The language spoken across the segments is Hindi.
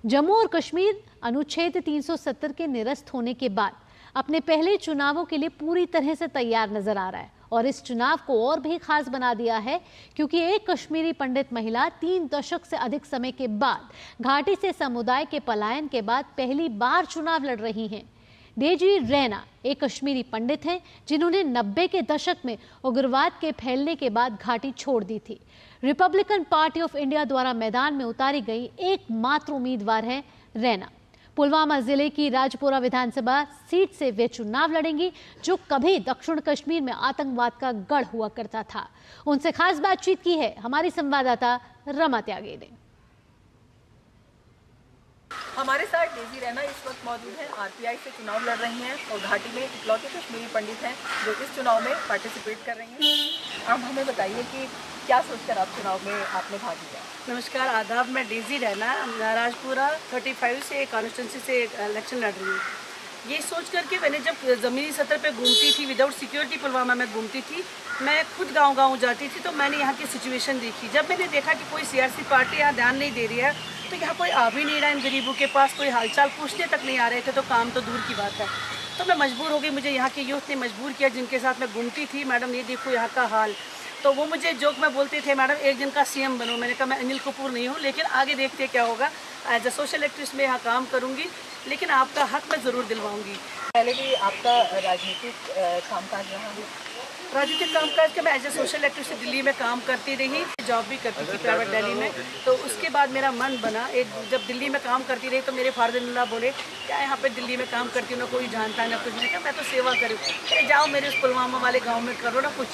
जम्मू और कश्मीर अनुच्छेद 370 के निरस्त होने के बाद अपने पहले चुनावों के लिए पूरी तरह से तैयार नजर आ रहा है और इस चुनाव को और भी खास बना दिया है क्योंकि एक कश्मीरी पंडित महिला 3 दशक से अधिक समय के बाद घाटी से समुदाय के पलायन के बाद पहली बार चुनाव लड़ रही हैं। डेजी रैना एक कश्मीरी पंडित हैं जिन्होंने 90 के दशक में उग्रवाद के फैलने के बाद घाटी छोड़ दी थी। रिपब्लिकन पार्टी ऑफ इंडिया द्वारा मैदान में उतारी गई एकमात्र उम्मीदवार है रैना। पुलवामा जिले की राजपुरा विधानसभा सीट से वे चुनाव लड़ेंगी जो कभी दक्षिण कश्मीर में आतंकवाद का गढ़ हुआ करता था। उनसे खास बातचीत की है हमारी संवाददाता रमा त्यागी ने। हमारे साथ डेजी रैना इस वक्त मौजूद हैं। आरपीआई से चुनाव लड़ रही हैं और घाटी में इकलौते कश्मीरी पंडित हैं जो इस चुनाव में पार्टिसिपेट कर रही हैं। अब हमें बताइए कि क्या सोचकर आप चुनाव में आपने भाग लिया? नमस्कार, आदाब। मैं डेजी रैना राजपुरा 35 से कॉन्स्टिट्यूंसी से इलेक्शन लड़ रही हूँ। ये सोच करके मैंने जब ज़मीनी सतह पे घूमती थी, विदाउट सिक्योरिटी पुलवामा में घूमती थी, मैं खुद गांव-गांव जाती थी, तो मैंने यहाँ की सिचुएशन देखी। जब मैंने देखा कि कोई सियासी पार्टी यहाँ ध्यान नहीं दे रही है, तो यहाँ कोई आ भी नहीं रहा, इन गरीबों के पास कोई हालचाल पूछने तक नहीं आ रहे थे, तो काम तो दूर की बात है। तो मैं मजबूर हो गई, मुझे यहाँ के यूथ ने मजबूर किया जिनके साथ मैं घूमती थी। मैडम ये देखो यहाँ का हाल। तो वो मुझे जोक में बोलते थे, मैडम एक दिन का सीएम बनो। मैंने कहा मैं अनिल कपूर नहीं हूँ, लेकिन आगे देखते क्या होगा। एज ए सोशल एक्टिविस्ट में यहाँ काम करूँगी, लेकिन आपका हक मैं ज़रूर दिलवाऊँगी। पहले भी आपका राजनीतिक कामकाज रहा है? राजनीतिक कामकाज के मैं as a social activist Delhi में काम करती रही, जॉब भी करती थी प्राइवेट दिल्ली में। तो उसके बाद मेरा मन बना, जब दिल्ली में काम करती रही तो मेरे फादर-इन-लॉ बोले क्या यहाँ पे दिल्ली में काम करती हूँ, ना कोई जानता है ना कुछ। मैंने कहा मैं तो सेवा करूँ। अरे जाओ मेरे उस पुलवामा वाले गाँव में करो ना कुछ,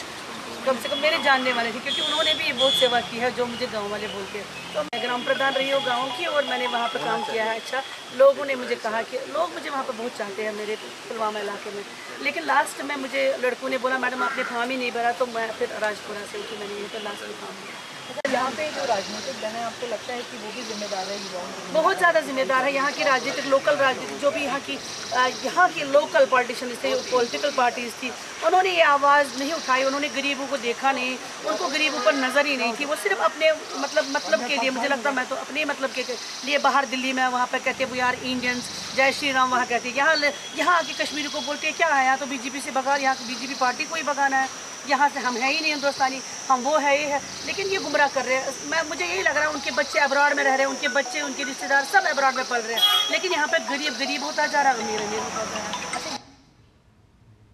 कम से कम मेरे जानने वाले थे, क्योंकि उन्होंने भी बहुत सेवा की है जो मुझे गांव वाले बोलते हैं। तो मैं ग्राम प्रधान रही हूँ गांव की और मैंने वहाँ पर काम किया है। अच्छा, लोगों ने मुझे कहा कि लोग मुझे वहाँ पर बहुत चाहते हैं मेरे पुलवामा इलाके में। लेकिन लास्ट में मुझे लड़कों ने बोला मैडम आपने फॉर्म ही नहीं भरा, तो मैं फिर राजपुरा से उठी, मैंने यहीं पर लास्ट में फॉर्म भरा। यहाँ पे जो राजनीतिक दल है, आपको लगता है कि वो भी जिम्मेदार है युवाओं के? बहुत ज़्यादा जिम्मेदार है। यहाँ की राजनीतिक लोकल राजनीति जो भी यहाँ की लोकल पॉलिटिशियन थे, पॉलिटिकल पार्टीज थी, उन्होंने ये आवाज़ नहीं उठाई। उन्होंने गरीबों को देखा नहीं, उनको गरीबों पर नज़र ही नहीं थी। वो सिर्फ अपने मतलब के लिए, मुझे लगता मैं तो अपने मतलब के लिए बाहर दिल्ली में वहाँ पर कहते वी आर इंडियंस, जय श्री राम वहाँ कहते। यहाँ आके कश्मीरी को बोलते हैं क्या है, यहाँ तो बीजेपी से भगा, यहाँ बीजेपी पार्टी को ही भगाना है, यहाँ से हम है ही नहीं हिंदुस्तानी, हम वो है ये है। लेकिन ये गुमराह कर रहे हैं। मुझे यही लग रहा है उनके बच्चे अब्रॉड में रह रहे हैं, उनके बच्चे उनके रिश्तेदार सब अब्रॉड में पल रहे हैं, लेकिन यहाँ पे गरीब होता जा रहा है, अमीर होता जा रहा है।